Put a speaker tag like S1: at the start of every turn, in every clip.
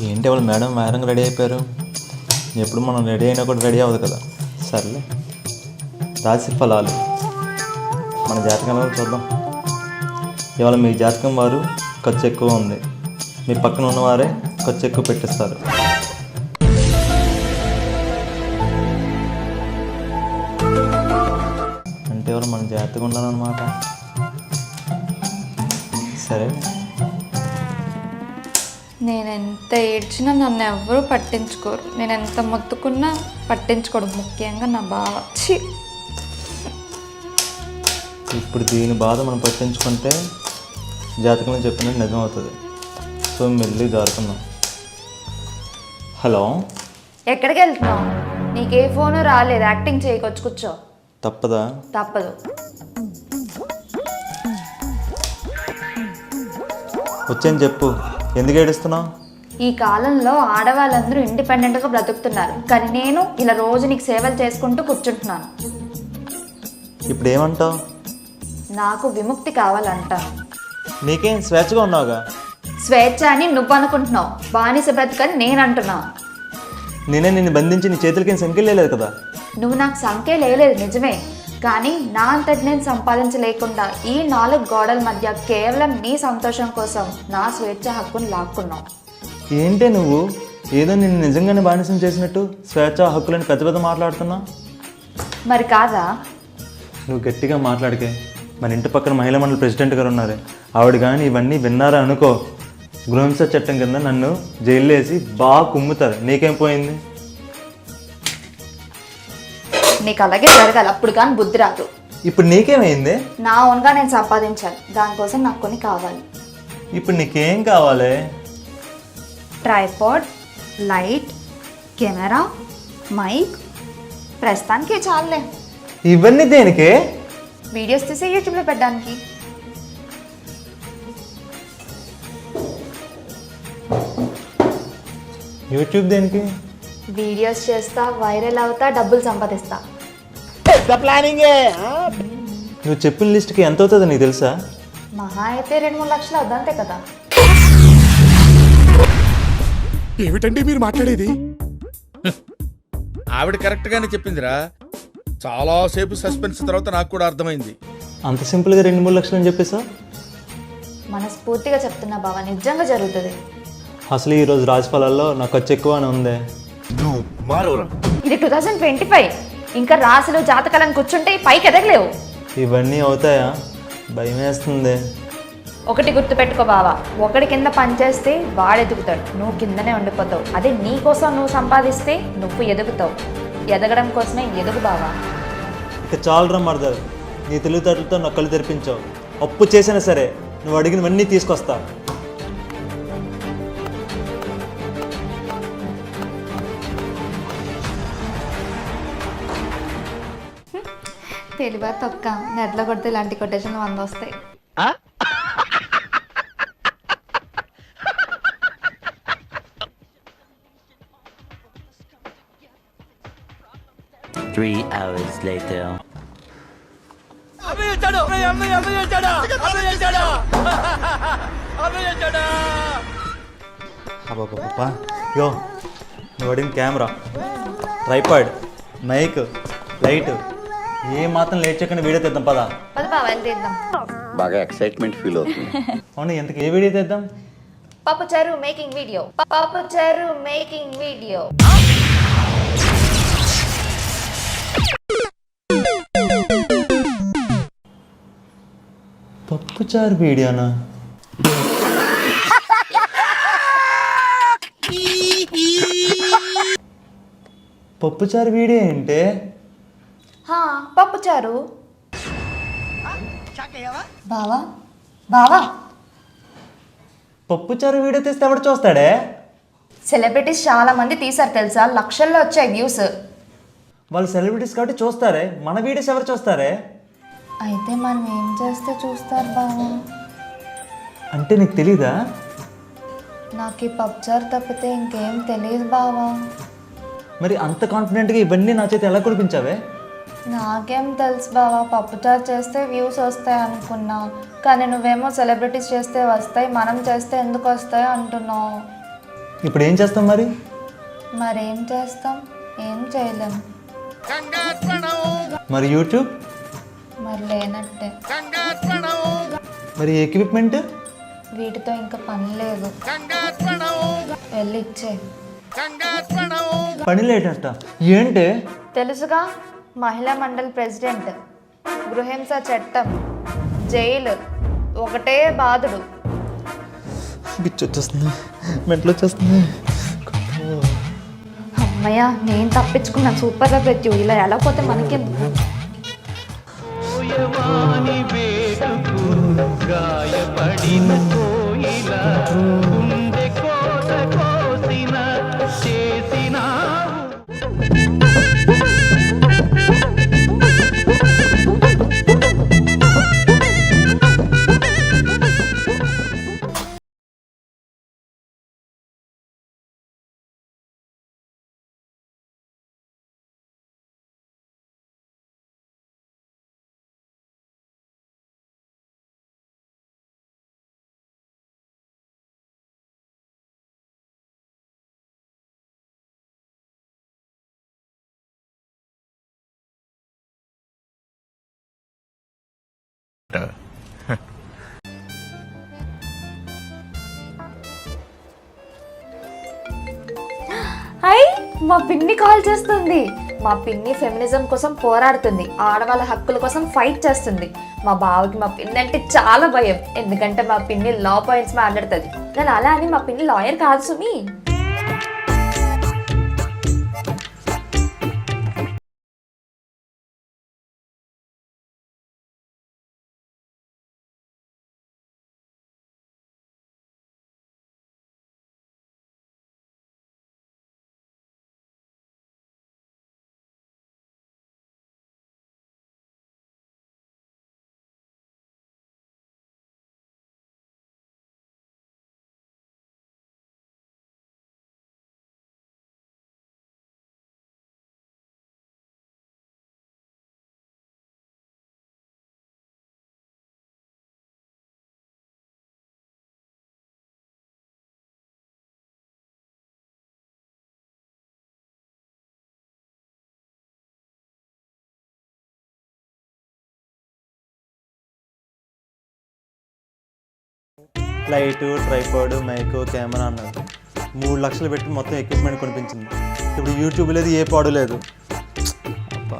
S1: ఏంటి వాళ్ళు madam వేరంగా ready అయిపోయారు. ఎప్పుడు మనం రెడీ అయినా కూడా రెడీ అవ్వదు కదా. సర్లే, రాశి ఫలాలు మన జాతకంలో చూద్దాం. ఇవాళ మీ జాతకం వారు ఖర్చు ఎక్కువ ఉంది, మీ పక్కన ఉన్నవారే ఖర్చు ఎక్కువ పెట్టిస్తారు. అంటే ఎవరు మన జాతకం ఉండాలన్నమాట. సరే,
S2: నేను ఎంత ఏడ్చినా నన్ను ఎవ్వరూ పట్టించుకోరు. నేను ఎంత మొత్తుకున్నా పట్టించుకోడు, ముఖ్యంగా నా బావ.
S1: ఇప్పుడు దీని బాధ మనం పట్టించుకుంటే జాతకంలో చెప్పినట్టు నిజం అవుతుంది. సో మెల్లి జారుకుందాం. హలో,
S2: ఎక్కడికి వెళ్తున్నావు? నీకే ఫోను రాలేదు, యాక్టింగ్ చేయకొచ్చు, కూర్చో.
S1: తప్పదా?
S2: తప్పదు.
S1: వచ్చేని చెప్పు, ఎందుకు ఏడుస్తున్నావు?
S2: ఈ కాలంలో ఆడవాళ్ళందరూ ఇండిపెండెంట్గా బ్రతుకుతున్నారు, కానీ నేను ఇలా రోజు నీకు సేవలు చేసుకుంటూ కూర్చుంటున్నాను.
S1: ఇప్పుడు ఏమంటావు?
S2: నాకు విముక్తి కావాలంట.
S1: నీకేం స్వేచ్ఛగా ఉన్నావుగా.
S2: స్వేచ్ఛ అని నువ్వు అనుకుంటున్నావు, బానిస బ్రతుకని నేను అంటున్నా.
S1: నేనే నిన్ను బంధించి నీ చేతులకి సంఖ్యలు లేదు కదా.
S2: నువ్వు నాకు సంఖ్య లేదు నిజమే, కానీ నా అంతటి నేను సంపాదించలేకుండా ఈ 4 గోడల మధ్య కేవలం నీ సంతోషం కోసం నా స్వేచ్ఛ హక్కును లాక్కున్నావు.
S1: ఏంటే నువ్వు ఏదో నిన్ను నిజంగానే బానిసం చేసినట్టు స్వేచ్ఛ హక్కులని పెద్ద పెద్ద మాట్లాడుతున్నావు.
S2: మరి కాదా?
S1: నువ్వు గట్టిగా మాట్లాడికే. మన ఇంటి పక్కన మహిళా మండలి ప్రెసిడెంట్ గారు ఉన్నారే, ఆవిడ కానీ ఇవన్నీ విన్నారా అనుకో, గృహహింస చట్టం కింద నన్ను జైల్లో వేసి బాగా కుమ్ముతారు. నీకేం పోయింది?
S2: నీకు అలాగే జరగాలి, అప్పుడు కానీ బుద్ధి రాదు.
S1: ఇప్పుడు నీకేమైంది?
S2: నా ఓన్గా నేను సంపాదించాలి, దానికోసం నాకు కొన్ని కావాలి.
S1: ఇప్పుడు నీకేం కావాలి?
S2: Tripod, light, camera, mic. ప్రస్తుతానికి చాలులే.
S1: ఇవన్నీ దేనికి?
S2: వీడియోస్ తీసి యూట్యూబ్లో పెట్టడానికి.
S1: యూట్యూబ్ దేనికి?
S2: వీడియోస్ చేస్తా, వైరల్ అవుతా, డబ్బులు సంపాదిస్తా.
S1: నువ్వు చెప్పిన లిస్ట్కి ఎంత అవుతుందో నీకు తెలుసా?
S2: మహా అయితే 2-3 లక్షలు అవుద్దంతే కదా.
S3: ఏమిటండి మీరు మాట్లాడేది?
S4: ఆవిడ కరెక్ట్ గానే చెప్పిందిరా. చాలా సేపు సస్పెన్స్ తర్వాత నాకు కూడా అర్థమైంది.
S1: అంత సింపుల్గా 2-3 లక్షలు అని చెప్పేసా?
S2: మనస్ఫూర్తిగా చెప్తున్నా బావా, నిజంగా జరుగుతుంది.
S1: అసలు ఈరోజు రాశి ఫలాల్లో నాకు ఖర్చు ఎక్కువ అని ఉంది.
S2: ఇది 2025, ఇంకా రాశులు జాతకాలను కూర్చుంటే పైకి ఎదగలేవు.
S1: ఇవన్నీ అవుతాయా? భయం వేస్తుంది.
S2: ఒకటి గుర్తుపెట్టుకో బావా, ఒకటి కింద పనిచేస్తే వాడు ఎదుగుతాడు, నువ్వు కిందనే ఉండిపోతావు. అదే నీ కోసం నువ్వు సంపాదిస్తే నువ్వు ఎదుగుతావు. ఎదగడం కోసమే ఎదుగు బావా.
S1: ఇక చాలరా మరదలు, నీ తెలివితేటలతో నా కళ్ళు తెరిపించావు. అప్పు చేసినా సరే నువ్వు అడిగినవన్నీ తీసుకొస్తా.
S2: తెలివా తొక్క, నెట్లో కొడితే ఇలాంటి కొటేషన్లు 100 వస్తాయి.
S5: Three hours later.
S1: అబ్బా, యో నువ్వు అడిగిన కెమెరా, ట్రైపాడ్, మైక్, లైట్ ఏ మాత్రం లేట్ చేయకుండా వీడియో తెద్దాం. పద
S2: బావా, వెళ్తేద్దాం.
S6: బాగా ఎక్సైట్మెంట్ ఫీల్ అవుతుంది.
S1: అవును, ఎంతకు ఏ వీడియో తెద్దాం?
S2: పప్పుచారు మేకింగ్ వీడియో. పప్పుచారు మేకింగ్ వీడియో.
S1: పప్పుచారు వీడియోనా? పప్పుచారు వీడియో ఏంటే?
S2: పప్పుచారు. బావా బావా,
S1: పప్పుచారు వీడియో తీస్తే ఎవడు చూస్తాడే?
S2: సెలబ్రిటీస్ చాలా మంది తీసారు తెలుసా, లక్షల్లో వచ్చాయి వ్యూస్.
S1: వాళ్ళు సెలబ్రిటీస్ కాబట్టి చూస్తారే, మన వీడియోస్ ఎవరు చూస్తారే?
S2: అయితే మనం ఏం చేస్తే చూస్తారు బావా?
S1: అంటే నీకు తెలీదా?
S2: నాకు ఈ పప్పుచారు తప్పితే ఇంకేం తెలియదు బావా.
S1: మరి అంత కాన్ఫిడెంట్గా ఇవన్నీ నా చేతి ఎలా కురిపించావే?
S2: నాకేం తెలుసు బావా, పప్పుచారు చేస్తే వ్యూస్ వస్తాయి అనుకున్నా, కానీ నువ్వేమో సెలబ్రిటీస్ చేస్తే వస్తాయి, మనం చేస్తే ఎందుకు వస్తాయి అంటున్నావు.
S1: ఇప్పుడు ఏం చేస్తాం మరి?
S2: మరేం చేస్తాం? ఏం చేయలేం.
S1: మరి యూట్యూబ్?
S2: మరి లేనట్టే.
S1: మరి ఎక్విప్మెంట్?
S2: వీటితో ఇంకా పని లేదు. వెళ్ళి ఇచ్చే.
S1: పని లేటంట. ఏంటి?
S2: తెలుసుగా, మహిళా మండలి ప్రెసిడెంట్, గృహింస చట్టం, జైలు, ఒకటే బాధుడు.
S1: పిచ్చి వచ్చేస్తుంది, మెంటలు వచ్చేస్తుంది.
S2: అమ్మయ్య, నేను తప్పించుకున్నాను. సూపర్గా పెట్టు. ఇలా ఎలా పోతే మనకెందుకు? మా పిన్ని కాల్ చేస్తుంది. మా పిన్ని ఫెమినిజం కోసం పోరాడుతుంది, ఆడవాళ్ళ హక్కుల కోసం ఫైట్ చేస్తుంది. మా బావకి మా పిన్ని అంటే చాలా భయం, ఎందుకంటే మా పిన్ని లా పాయింట్స్ మాట్లాడుతుంది. కానీ అలా అని మా పిన్ని లాయర్ కాదు సుమి.
S1: లైటు, ట్రైపాడ్, మైక్, కెమెరా అన్నాడు. 3 లక్షలు పెట్టి మొత్తం ఎక్విప్మెంట్ కొనిపించింది. ఇప్పుడు యూట్యూబ్ లేదు, ఏ పాడు లేదు. అబ్బా.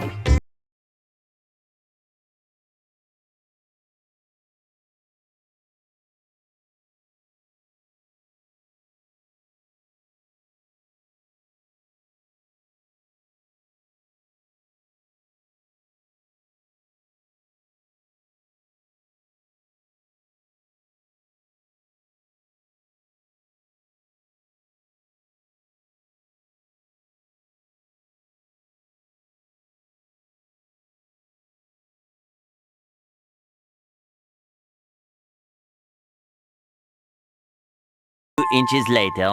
S5: Inches later.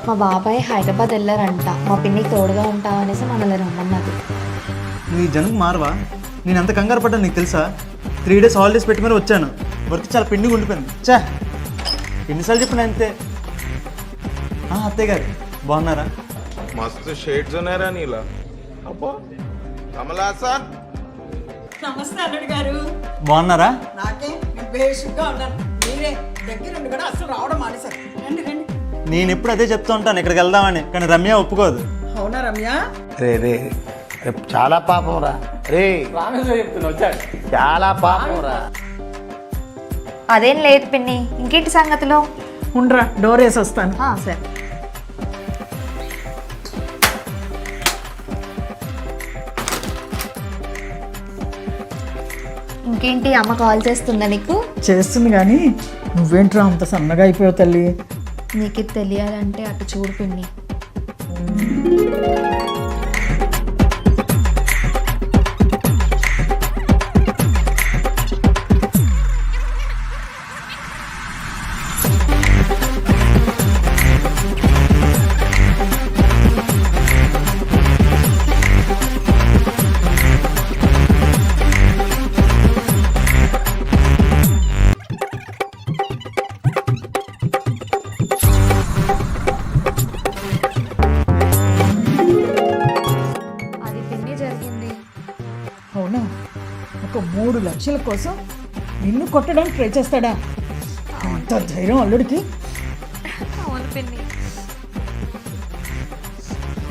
S2: మా బాబాయ్ హైదరాబాద్ వెళ్ళారంట. మా పిన్నికి తోడుగా ఉంటావు అనేసి మనల్ని రమ్మన్నది.
S1: నువ్వు ఈ జనం మారవా? నేను ఎంత కంగారు పడ్డాను నీకు తెలుసా? 3 days హాలిడేస్ పెట్టి మరి వచ్చాను. వర్క్ చాలా పిండిగా ఉండిపోయింది. చా, ఎన్నిసార్లు చెప్పిన అంతే. అత్తయ్య గారు బాగున్నారా?
S7: మస్తు షేడ్స్ ఉన్నారా నీలా? అబ్బో కమలాసా.
S8: నమస్తే అల్లుడు గారు.
S1: బాగున్నారా?
S8: నాకే బేసిక్గా ఉన్నాను. మీరే దగ్గరుండి కూడా అసలు రావడం మానేశారు. రండి రండి.
S1: నేను ఎప్పుడు అదే చెప్తూ ఉంటాను ఇక్కడికి వెళ్దామని, కానీ రమ్య ఒప్పుకోదు.
S8: అవునా రమ్య?
S9: రే రే రేపు చాలా పాపం రా. రే చాలా పాపం రా.
S2: అదేం లేదు పిన్ని, ఇంకేంటి సంగతిలో?
S8: ఉండరా, డోర్ వేసి వస్తాను.
S2: సరే. ఇంకేంటి, అమ్మ కాల్ చేస్తుందా నీకు?
S8: చేస్తుంది కానీ నువ్వేంట్రా అంత సన్నగా అయిపోయావు తల్లి?
S2: నీకు తెలియాలంటే అటు చూడు పిన్ని.
S8: లక్షల కోసం నిన్ను కొట్టడానికి ట్రై చేస్తాడా? అంత ధైర్యం అల్లుడికి?
S2: అవును పిన్ని.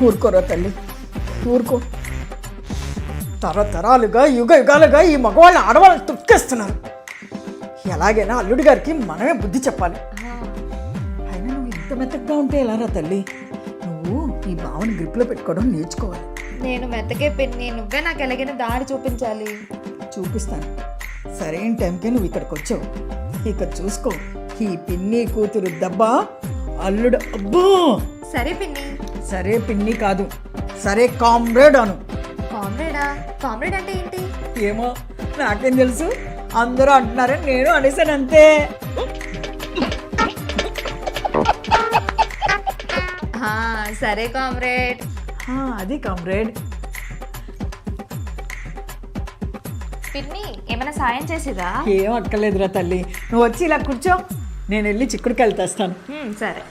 S8: ఊరుకోరా తల్లి, ఊరుకో. తరతరాలుగా యుగ యుగాలుగా ఈ మగవాళ్ళని ఆడవాళ్ళని తొక్కేస్తున్నారు. ఎలాగైనా అల్లుడి గారికి మనమే బుద్ధి చెప్పాలి. అయినా నువ్వు ఇంత మెత్తగా ఉంటే ఎలారా తల్లి? నువ్వు ఈ భావన గ్రిప్లో పెట్టుకోవడం నేర్చుకోవాలి.
S2: నేను మెత్తకే పిన్ని, నువ్వే నాకు ఎలాగైనా దారి చూపించాలి.
S8: చూపిస్తాను. సరైన టైంకే నువ్వు ఇక్కడికి వచ్చావు. ఇక చూసుకో, ఈ పిన్ని కూతురు దెబ్బ అల్లుడు అబ్బో.
S2: సరే పిన్ని.
S8: సరే పిన్ని కాదు, సరే కామ్రేడ్ అను.
S2: కామ్రేడా? కామ్రేడ్ అంటే ఏంటి?
S8: ఏమో నాకేం తెలుసు, అందరూ అంటున్నారని నేను అనేసాను అంతే.
S2: సరే కామ్రేడ్.
S8: అది కామ్రేడ్.
S2: పిన్ని ఏమైనా సాయం చేసిరా?
S8: ఏం అక్కర్లేదురా తల్లి, నువ్వు వచ్చి ఇలా కూర్చో, నేను వెళ్ళి చిక్కుడుకాయలు తెస్తాను.
S2: సరే.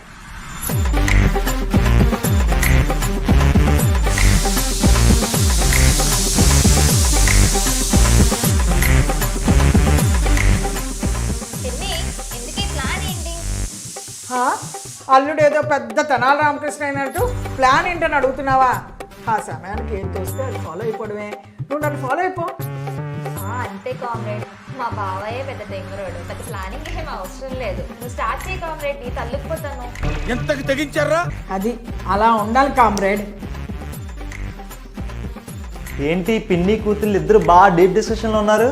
S2: పిన్ని ఎందుకు ఈ ప్లాన్ ఏంటి?
S8: అల్లుడు ఏదో పెద్ద తెనాల రామకృష్ణ అయినట్టు ప్లాన్ ఏంటని అడుగుతున్నావా? ఆ సమయానికి ఏం తోస్తే అది ఫాలో అయిపోవడమే. నువ్వు నన్ను ఫాలో అయిపో.
S2: అంతే కామ్రేడ్, మా బావయ్యే పెద్ద తెంగరోడు, పెద్ద ప్లానింగ్ ఏం అవసరం లేదు. నువ్వు స్టార్ట్ చేయి కామ్రేడ్, నీ తల్లుకుపోతాను.
S4: ఎంతకి తెగించారా?
S8: అది అలా ఉండాలి కామ్రేడ్.
S1: ఏంటి పిన్ని కూతుళ్ళు ఇద్దరు బాగా డీప్ డిస్కషన్లో ఉన్నారు?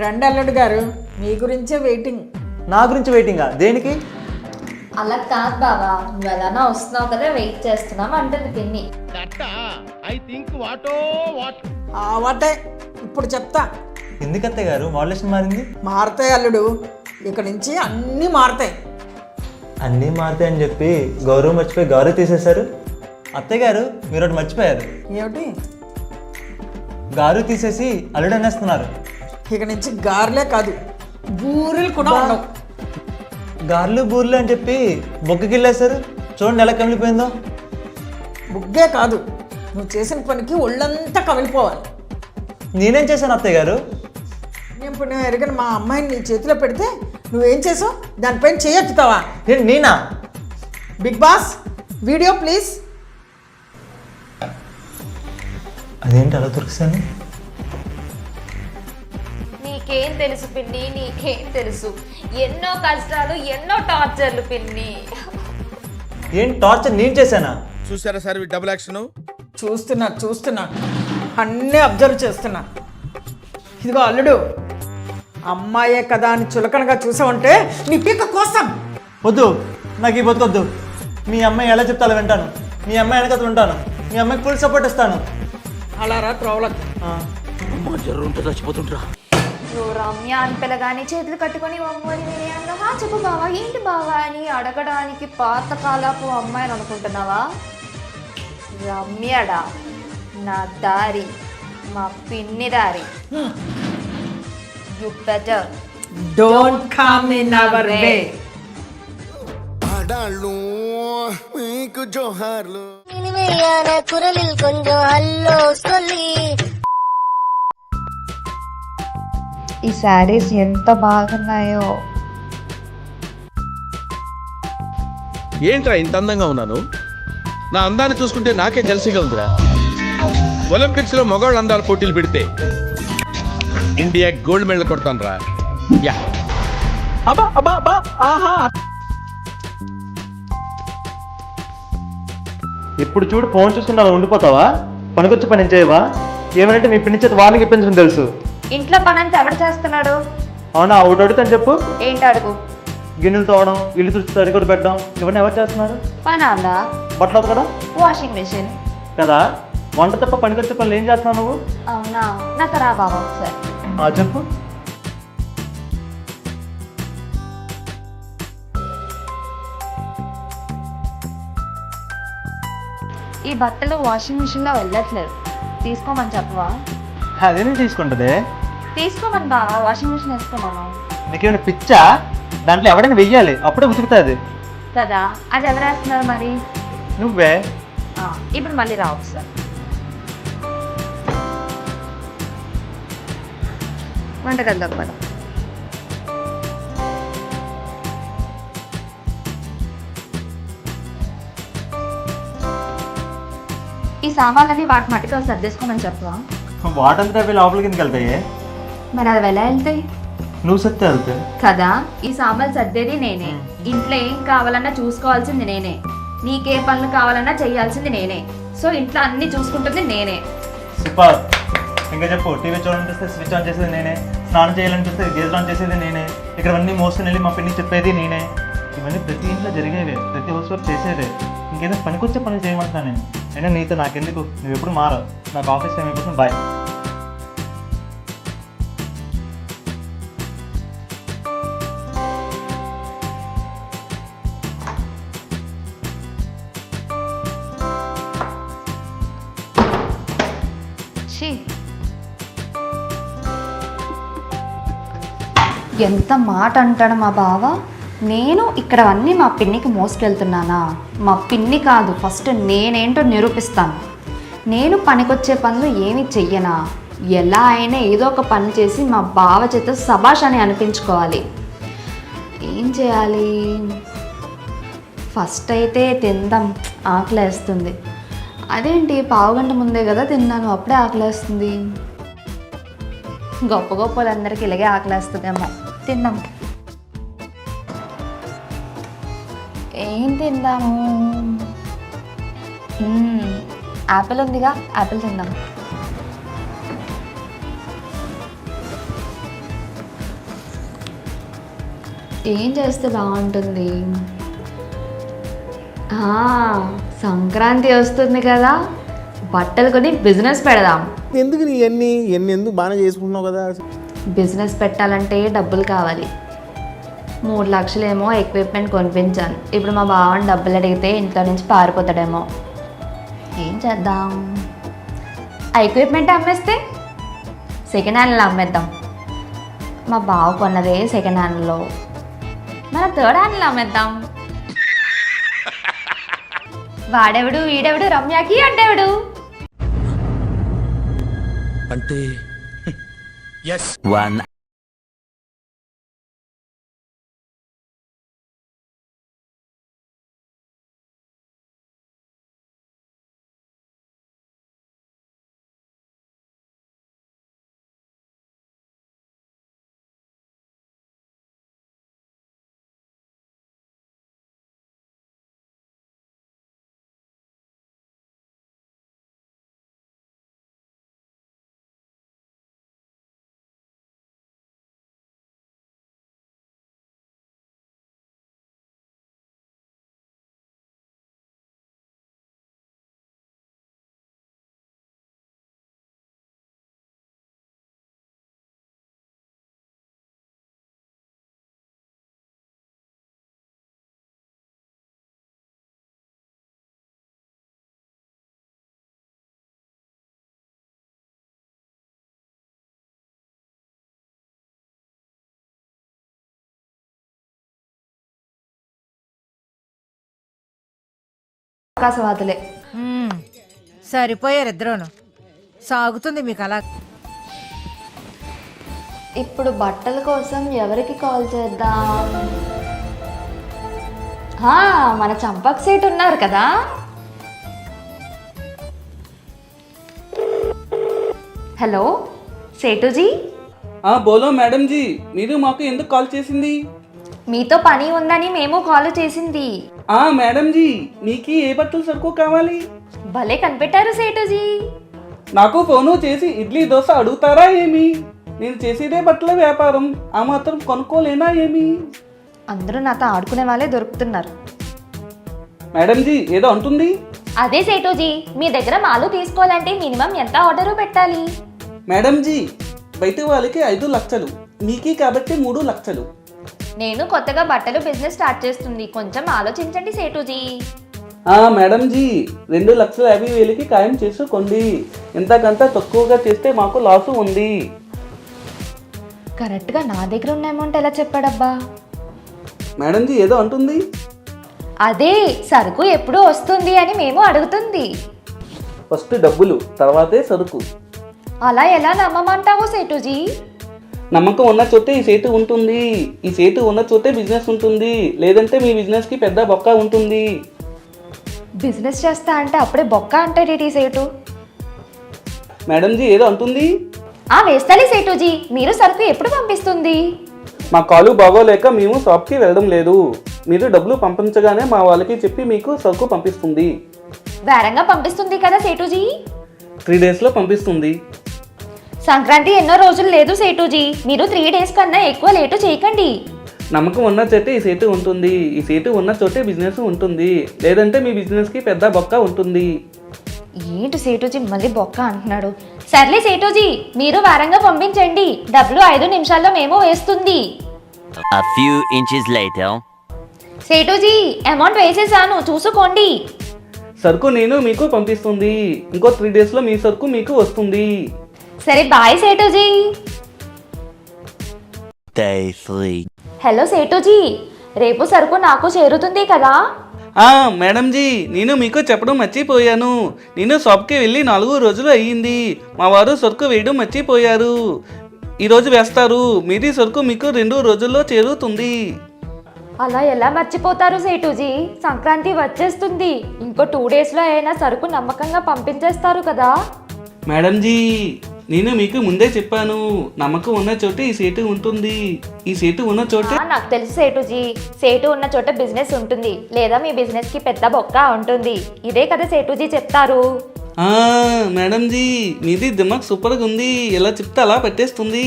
S8: రండి అల్లుడు గారు, మీ గురించే వెయిటింగ్.
S1: నా గురించి వెయిటింగా? దేనికి?
S2: అలా కాదు బావా, నువ్వు ఎలానా వస్తున్నావు కదా, వెయిట్ చేస్తున్నాం అంటుంది పిన్ని.
S8: ఆ వాటే ఇప్పుడు చెప్తా.
S1: ఎందుకు అత్తయ్య గారు మోడలేషన్ మారింది?
S8: మారతాయి అల్లుడు, ఇక నుంచి అన్నీ మారతాయి.
S1: అన్నీ మారుతాయి అని చెప్పి గౌరవం మర్చిపోయి గౌరవ తీసేశారు. అత్తయ్య గారు మీరు ఒకటి మర్చిపోయారు.
S8: ఏమిటి?
S1: గారు తీసేసి అల్లుడు అనేస్తున్నారు.
S8: ఇక నుంచి గారెలే కాదు, బూరెలు కూడా ఉండవు.
S1: గార్లు బూర్లు అని చెప్పి బొక్కకిళ్ళేశారు. చూడండి ఎలా కమిలిపోయిందో.
S8: బుగ్గే కాదు, నువ్వు చేసిన పనికి ఒళ్ళంతా కమిలిపోవాలి.
S1: నేనేం చేశాను అత్తయ్య గారు?
S8: ఇప్పుడు నేను ఎరగని మా అమ్మాయిని నీ చేతిలో పెడితే నువ్వేం చేసావు? దానిపైన చేయెత్తుతావా?
S1: నేనా?
S8: Bigg Boss video please.
S1: అదేంటి అలా దొరికిసాను?
S2: నీకేం తెలుసు పిన్ని, నీకేం తెలుసు? ఎన్నో కష్టాలు, ఎన్నో టార్చర్లు పిన్ని.
S1: ఏం టార్చర్ నేను చేశానా?
S4: చూసారా సార్ ఈ డబుల్ యాక్షన్?
S8: చూస్తున్నా అన్నీ అబ్జర్వ్ చేస్తున్నా. ఇదిగో అల్లుడు, అమ్మాయే కదా అని చులకనగా చూసావంటే నీ పీక కోసం.
S1: వద్దు, నాకు ఈ బతుకొద్దు. మీ అమ్మాయి ఎలా చెప్తా అలా వింటాను. మీ అమ్మాయి వెనకతలు ఉంటాను. మీ అమ్మాయికి ఫుల్ సపోర్ట్ ఇస్తాను.
S8: అలా రా త్రోవలకు.
S2: నువ్వు రమ్య అని పిల్లగాని చేతులు కట్టుకొని అమ్మని నేనే అన్నా చెప్పు బావా, ఏంటి బావా అని అడగడానికి పాతకాలపు అమ్మాయిని అనుకుంటున్నావా? రమ్యడా నా దారి, మా పిన్ని దారి. You better
S8: don't come in our way.
S10: குரலில் கொஞ்சம் ஹல்லோ சொல்லி.
S2: ఈ శారీస్ ఎంత బాగున్నాయో.
S4: ఏంట్రా ఇంత అందంగా ఉన్నాను? నా అందాన్ని చూసుకుంటే నాకే జలసిగా ఉందిరా. ఒలింపిక్స్ లో మగవాళ్ళ అందాల పోటీలు పెడితే ఇండియా గోల్డ్ మెడల్ కొడతాను రా. యా
S1: ఇప్పుడు చూడు ఫోన్ చూసుకుని అలా ఉండిపోతావా? పనికొచ్చి పని చేయవా? ఏమంటే మీ పిన్ని చేత వాళ్ళకి ఇప్పించడం తెలుసు.
S2: ఇంట్లో పని అంతా ఎవడు చేస్తున్నాడు?
S1: అవునా, ఒకటి అడుగుతాను చెప్పు.
S2: ఏంటి అడుగు?
S1: గిన్నెలు తోవడం, ఇల్లు తుడిచి తడికొడు పెట్టడం, ఇవన్నీ ఎవరు చేస్తున్నారు?
S2: పని అలా
S1: బట్టలు కదా,
S2: వాషింగ్ మెషిన్
S1: కదా. వంట తప్ప పనికొచ్చే పనులు ఏం చేస్తున్నావు నువ్వు?
S2: అవునా, నాకు రా బాబా ఒకసారి.
S1: చెప్పు.
S2: ఈ బట్టలు వాషింగ్ మిషన్లో వెళ్ళట్లేదు, తీసుకోమని చెప్పవా?
S1: అదేనే తీసుకుంటుంది.
S2: తీసుకోమని బావా, వాషింగ్ మిషన్ వేసుకున్నాను.
S1: నీకేమైనా పిచ్చా? దాంట్లో ఎవడైనా వెయ్యాలి, అప్పుడే ఉతుకుతుంది
S2: కదా. అది ఎవరు వేస్తున్నారు మరి?
S1: నువ్వే.
S2: ఇప్పుడు మళ్ళీ రా ఒకసారి. వంటగదిలోకి పద. ఈ సామాన్లన్నీ వాటి మట్టితో సర్దేసుకోమని చెప్పవా?
S1: వాటంతా అవి లోపలికి ఎందుకు వెళ్తాయి?
S2: మరి అవి ఎలా వెళ్తాయి
S1: నువ్వు సత్తే వెళ్తాయి
S2: కదా. ఈ సామాన్లు సర్దేది నేనే, ఇంట్లో ఏం కావాలన్నా చూసుకోవాల్సింది నేనే, నీకే పనులు కావాలన్నా చేయాల్సింది నేనే. సో ఇంట్లో అన్ని చూసుకుంటుంది నేనే.
S1: సూపర్. ఇంకా చెప్పు. టీవీ చూడాలనిపిస్తే స్విచ్ ఆన్ చేసేది నేనే, స్నానం చేయాలనిపిస్తే గేజ్ ఆన్ చేసేది నేనే, ఇక్కడ అన్నీ మోసుకుని వెళ్ళి మా పిన్ని చెప్పేది నేనే. ఇవన్నీ ప్రతి ఇంట్లో జరిగేవే, ప్రతి హౌస్ వర్క్ చేసేదే. ఇంకేదో పనికొచ్చే పనులు చేయమంటున్నాను నేను. అయినా నీతో నాకెందుకు, నువ్వు ఎప్పుడు మారవు. నాకు ఆఫీస్ టైం అయిపోతుంది. బాయ్.
S2: ఎంత మాట అంటాడు మా బావ. నేను ఇక్కడ అన్నీ మా పిన్నికి మోసుకెళ్తున్నానా? మా పిన్ని కాదు, ఫస్ట్ నేనేంటో నిరూపిస్తాను. నేను పనికొచ్చే పనులు ఏమి చెయ్యనా? ఎలా అయినా ఏదో ఒక పని చేసి మా బావ చేత సబాష్ అని అనిపించుకోవాలి. ఏం చేయాలి? ఫస్ట్ అయితే తిందాం, ఆకలేస్తుంది. అదేంటి, పావుగంట ముందే కదా తిన్నాను, అప్పుడే ఆకలేస్తుంది. గొప్ప గొప్పలందరికీ ఇలాగే ఆకలేస్తుందేమో. తిందాం. ఏం తిందాము? యాపిల్ ఉందిగా, యాపిల్ తిందాం. ఏం చేస్తే బాగుంటుంది? సంక్రాంతి వస్తుంది కదా, బట్టలు కొని బిజినెస్ పెడదాం.
S3: ఎందుకు నీ ఎన్ని ఎందుకు బాగానే చేసుకుంటున్నావు కదా.
S2: బిజినెస్ పెట్టాలంటే డబ్బులు కావాలి. 3 లక్షలేమో ఎక్విప్మెంట్ కొనిపించాను. ఇప్పుడు మా బావని డబ్బులు అడిగితే ఇంట్లో నుంచి పారిపోతాడేమో. ఏం చేద్దాం? ఆ ఎక్విప్మెంట్ అమ్మేస్తే సెకండ్ హ్యాండ్లో అమ్మేద్దాం. మా బావ కొన్నదే సెకండ్ హ్యాండ్లో, మన థర్డ్ హ్యాండ్లో అమ్మేద్దాం. వాడెవడు వీడెవడు రమ్యాకి అడ్డెవడు?
S3: అంటే
S5: One
S2: ఆకాశవాదులే.
S8: సరిపోయారు ఇద్దరును. సాగుతుంది మీకు అలా.
S2: ఇప్పుడు బట్టల కోసం ఎవరికి కాల్ చేద్దాం? మన చంపక్ సేట్ ఉన్నారు కదా. హలో సేటుజీ.
S11: బోలో మేడం జీ, మీరు మాకు ఎందుకు కాల్ చేసింది?
S2: మీతో పని ఉందని మేము కాల్ చేసింది.
S11: మేడం జీ, మీకు ఏ బట్టలు సరుకు కావాలి?
S2: భలే కనిపెట్టారు సేటుజీ.
S11: నాకు ఫోను చేసి ఇడ్లీ దోశ అడుగుతారా ఏమి? నేను చేసేదే బట్టల వ్యాపారం, ఆ మాత్రం కొనుక్కోలేనా ఏమి?
S2: అందరూ నాతో ఆడుకునే వాళ్ళే దొరుకుతున్నారు.
S11: మేడం జీ ఏదో అంటుంది.
S2: అదే సేటుజీ, మీ దగ్గర మాలు తీసుకోవాలంటే మినిమం ఎంత ఆర్డరు పెట్టాలి?
S11: మేడం జీ, బయట వాళ్ళకి 5 లక్షలు, మీకి కాబట్టి 3 లక్షలు.
S2: నేను కొత్తగా బట్టలు బిజినెస్ స్టార్ట్ చేస్తుంది, కొంచెం ఆలోచించండి సేటుజీ.
S11: మేడం జీ, 2,50,000కి ఖాయం చేసుకోండి. ఎంతకంత తక్కువగా చేస్తే మాకు లాసు ఉంది.
S2: కరెక్ట్గా నా దగ్గర ఉన్న అమౌంట్ ఎలా చెప్పాడబ్బా?
S11: మేడం జీ ఏదో అంటుంది.
S2: అదే సరుకు ఎప్పుడు వస్తుంది అని మేము అడుగుతుంది.
S11: ఫస్ట్ డబ్బులు, తర్వాతే సరుకు.
S2: అలా ఎలా నమ్మమంటావు సేటుజీ?
S11: నమ్మకం ఉన్న చోటే ఈ సేటు ఉంటుంది. ఈ సేటు ఉన్న చోటే బిజినెస్ ఉంటుంది, లేదంటే మీ బిజినెస్కి పెద్ద బొక్క ఉంటుంది.
S2: బిజినెస్ చేస్తా అంటే అప్పుడే బొక్క అంటాడేటి సేటు?
S11: మేడంజీ ఏదో అంటుంది.
S2: వేస్తాలే సేటుజీ, మీరు సరుకు ఎప్పుడు పంపిస్తుంది?
S11: మా కాలు బాగోలేక మేము షాప్కి వెళ్ళడం లేదు. మీరు డబ్బులు పంపించగానే మా వాళ్ళకి చెప్పి మీకు సరుకు పంపిస్తుంది.
S2: వేరంగా పంపిస్తుంది కదా సేటుజీ?
S11: 3 డేస్లో పంపిస్తుంది.
S2: సంక్రాంతి ఎన్నో రోజులు లేదు సేటుజీ, మీరు 3 డేస్ కన్నా ఎక్కువ లేటు చేయకండి.
S11: నమ్మకం ఉన్న చోటే ఈ సేటు ఉంటుంది. ఈ సేటు ఉన్న చోటే బిజినెస్ ఉంటుంది, లేదంటే మీ బిజినెస్కి పెద్ద బొక్క ఉంటుంది.
S2: ఏంటి సేటుజీ మళ్ళీ బొక్క అంటున్నాడు? సర్లే సేటుజీ, మీరు వారంగా పంపించండి, డబ్బులు 5 నిమిషాల్లో మేము వేస్తుంది.
S5: A few inches later.
S2: సేటుజీ అమౌంట్ వేసేసాను, చూసుకోండి.
S11: సరుకు నేను మీకు పంపిస్తుంది. ఇంకో 3 డేస్లో మీ సరుకు మీకు వస్తుంది.
S2: సరే బాయ్ సేటుజీ.
S5: Day 3.
S2: హలో సేటుజీ, రేపు సరుకు నాకు చేరుతుంది కదా?
S11: మేడంజీ, నేను మీకు చెప్పడం మర్చిపోయాను. నేను షాప్కి వెళ్ళి 4 రోజులు అయ్యింది. మా వారు సరుకు వేయడం మర్చిపోయారు. ఈరోజు వేస్తారు. మీది సరుకు మీకు 2 రోజుల్లో చేరుతుంది.
S2: అలా ఎలా మర్చిపోతారు సేటుజీ? సంక్రాంతి వచ్చేస్తుంది, ఇంకో 2 డేస్లో అయినా సరుకు నమ్మకంగా పంపించేస్తారు కదా?
S11: మేడంజీ, నేను మీకు ముందే చెప్పాను, నమ్మకం ఉన్న చోటే ఈ సేటు ఉంటుంది. ఈ సేటు ఉన్న చోటే
S2: నాకు తెలుసు సేటుజీ, సేటు ఉన్న చోట బిజినెస్ ఉంటుంది, లేదా మీ బిజినెస్ కి పెద్ద బొక్క ఉంటుంది. ఇదే కదా సేటుజీ చెప్తారు.
S11: మేడంజీ, మీది దిమాగ్ సూపర్గా ఉంది. ఎలా చెప్తే అలా పెట్టేస్తుంది.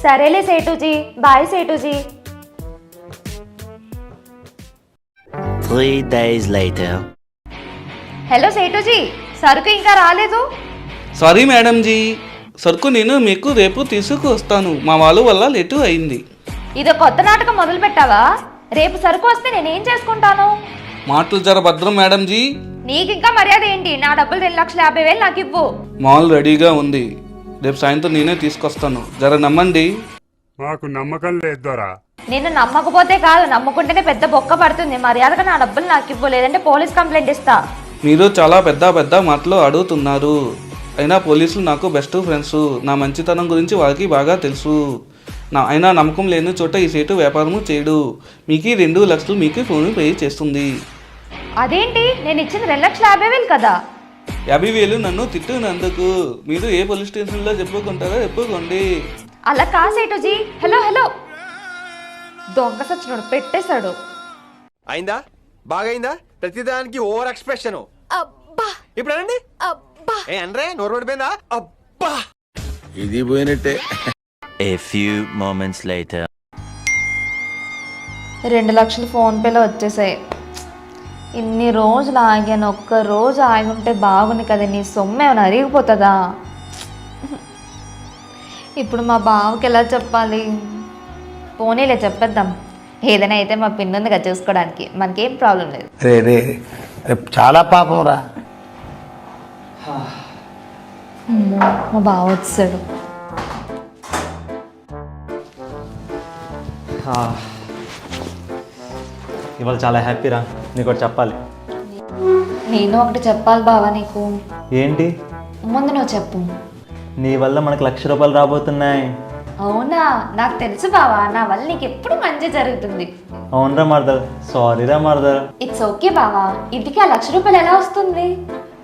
S2: సరేలే సేటుజీ, బాయ్ సేటుజీ.
S5: 3 days later.
S2: హలో సేటుజీ, సరుకు ఇంకా రాలేదు.
S11: సారీ మేడంజీ, సరుకు నేను మీకు రేపు తీసుకువస్తాను. మా వాళ్ళ వల్ల లేటు అయింది.
S2: ఇదో కొత్త నాటకం మొదలు పెట్టావా? రేపు సరుకు వస్తే నేనేం చేసుకుంటాను?
S11: మాటలు జర భద్రం మేడంజీ.
S2: నీకింకా మర్యాద ఏంటి? నా డబ్బులు 2,50,000 నాకు ఇవ్వు.
S11: మాల్ రెడీగా ఉంది, రేపు సాయంత్రం నేనే తీసుకొస్తాను. జర నమ్మండి.
S7: మాకు నమ్మకం లేదు దొరా.
S2: నేను నమ్మకపోతే కాదు, నమ్ముకుంటేనే పెద్ద బొక్క పడుతుంది. మర్యాదగా నా డబ్బులు నాకు ఇవ్వు, లేదంటే పోలీస్ కంప్లైంట్ ఇస్తా.
S11: మీరు చాలా పెద్ద పెద్ద మాటలు అడుగుతున్నారు. అయినా పోలీసులు నాకు బెస్ట్ ఫ్రెండ్స్. నా మంచితనం గురించి వాళ్ళకి బాగా తెలుసు. అయినా నమ్మకం లేని చోట ఈ సేటు వ్యాపారము చేయడు. మీకు 2 లక్షలు మీకు ఫోన్ పే చేస్తుంది.
S2: అదేంటి, నేను ఇచ్చింది 2,50,000 కదా?
S11: 50,000 నన్ను తిట్టినందుకు. మీరు ఏ పోలీస్ స్టేషన్లో చెప్పుకుంటారో చెప్పుకోండి.
S2: అలా కాసేటుజీ. హలో హలో, దొంగ సచ్చినోడు పెట్టేశాడు.
S3: అయిందా? బాగైందా? ప్రతిదానికి ఓవర్ ఎక్స్ప్రెషన్. ఇప్పుడు అనండి. ఏ అనరే, నోరు పడిపోయిందా? అబ్బా,
S7: ఇది పోయినట్టే.
S5: A few moments later.
S2: 2 లక్షలు ఫోన్పేలో వచ్చేసాయి. ఇన్ని రోజులు ఆగాను, ఒక్క రోజు ఆగి ఉంటే బాగుంది కదా. నీ సొమ్ము ఏమైనా అరిగిపోతుందా? ఇప్పుడు మా బావకి ఎలా చెప్పాలి? పోనీలే చెప్పేద్దాం, ఏదైనా అయితే మా పిన్ ఉంది కదా చూసుకోవడానికి, మనకేం ప్రాబ్లం లేదు.
S9: రే చాలా పాపం రా.
S2: మా బావ వచ్చాడు.
S1: ఇవాళ చాలా హ్యాపీరా. నీకు ఒకటి చెప్పాలి.
S2: నేను ఒకటి చెప్పాలి బావా నీకు.
S1: ఏంటి?
S2: ముందు నువ్వు చెప్పు.
S1: నీ వల్ల మనకు ₹1,00,000 రాబోతున్నాయి.
S2: అవునా? నాకు తెలుసు బావా, నా వల్ల నీకు ఎప్పుడు మంచి జరుగుతుంది.
S1: అవునరా మరదలు. సారీరా మరదలు.
S2: ఇట్స్ ఓకే బావా. ఇంటికి ఆ ₹1,00,000 ఎలా వస్తుంది?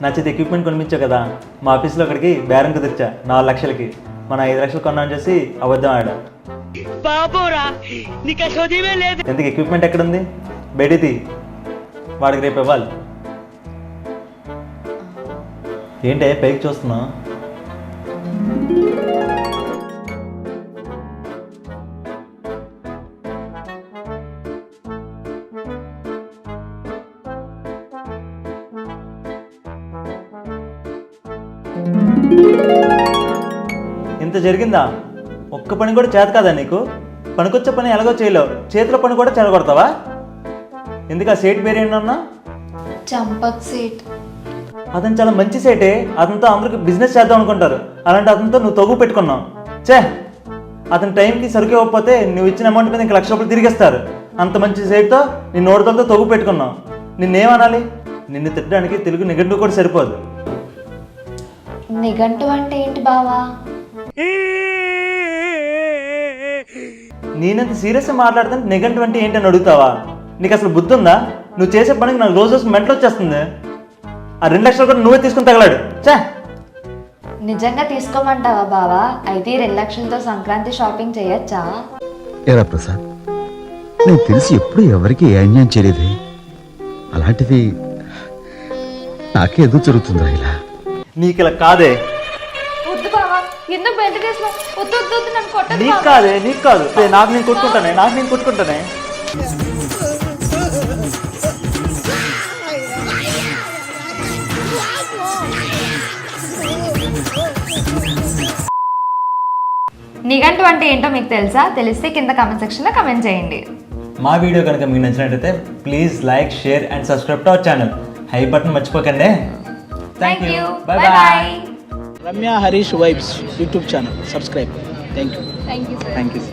S1: నచ్చితే ఎక్విప్మెంట్ కొనిపించావు కదా, మా ఆఫీస్లో ఒకటికి బేరం కుదిర్చా 4 లక్షలకి. మన 5 లక్షలు కొన్నాను చేసి అబద్ధం ఆడా. ఎందుకు ఎక్విప్మెంట్ ఎక్కడుంది? బయటిది, వాడికి రేపు ఇవ్వాలి. ఏంటే పైకి చూస్తున్నావు? ఇంత జరిగిందా? ఒక్క పని కూడా చేత కాదా నీకు? పనికొచ్చే పని ఎలాగో చేయలేవు, చేతిలో పని కూడా చెడగొడతావా? ఎందుకు ఆ సేట్ పేరు ఏంటన్నా?
S2: చంపక్ సేట్.
S1: అతను చాలా మంచి సేటే, అతనితో అందరికి బిజినెస్ చేద్దాం అనుకుంటారు. అలాంటి అతనితో నువ్వు తగ్గు పెట్టుకున్నావు. చే, అతని టైంకి సరుకు ఇవ్వకపోతే నువ్వు ఇచ్చిన అమౌంట్ మీద ఇంకా ₹1,00,000 తిరిగిస్తారు. అంత మంచి సేట్తో నీ నోడుదలతో తగ్గు పెట్టుకున్నావు. నిన్నేమనాలి? నిన్ను తిట్టడానికి తెలుగు నిఘంటువు కూడా సరిపోదు.
S2: నిఘంటు అంటే ఏంటి బావా?
S1: నేనంత సీరియస్గా మాట్లాడితే నెగటివ్ అంటే ఏంటని అడుగుతావా? నీకు అసలు బుద్ధి ఉందా? నువ్వు చేసే పనికి నాకు రోజు మెంటల్ వచ్చేస్తుంది. ఆ 2 లక్షలు కూడా నువ్వే తీసుకుని తగలాడు. చా
S2: నిజంగా తీసుకోమంటావా బావా? అయితే 2 లక్షలతో సంక్రాంతి షాపింగ్ చేయొచ్చా?
S9: ఏరా ప్రసాద్, నేను తెలిసి ఎప్పుడు ఎవరికి ఏ అన్యాయం చేయలేదే. అలాంటిది నాకేదో జరుగుతుందా ఇలా?
S1: నీకు ఇలా కాదే,
S2: వద్దు బావా, ఎందుకు బెల్ట్ వేసుకో? వద్దు వద్దు వద్దు, నన్ను కొట్టదు
S1: నీకు
S2: బావా.
S1: కాదే, నీకు కాదు. నాకు నేను కొట్టుకుంటానే.
S2: నిఘంటు అంటే ఏంటో మీకు తెలుసా? తెలిస్తే కింద కామెంట్ సెక్షన్లో కామెంట్ చేయండి.
S1: మా వీడియో కనుక మీకు నచ్చినట్లయితే please like, share and subscribe to our channel. హై బటన్ మర్చిపోకండి.
S2: Thank you,
S1: Bye
S2: bye
S1: bye.
S2: Bye.
S9: Ramya Harish vibes YouTube channel subscribe. Thank you.
S2: Thank you sir.
S1: Thank you.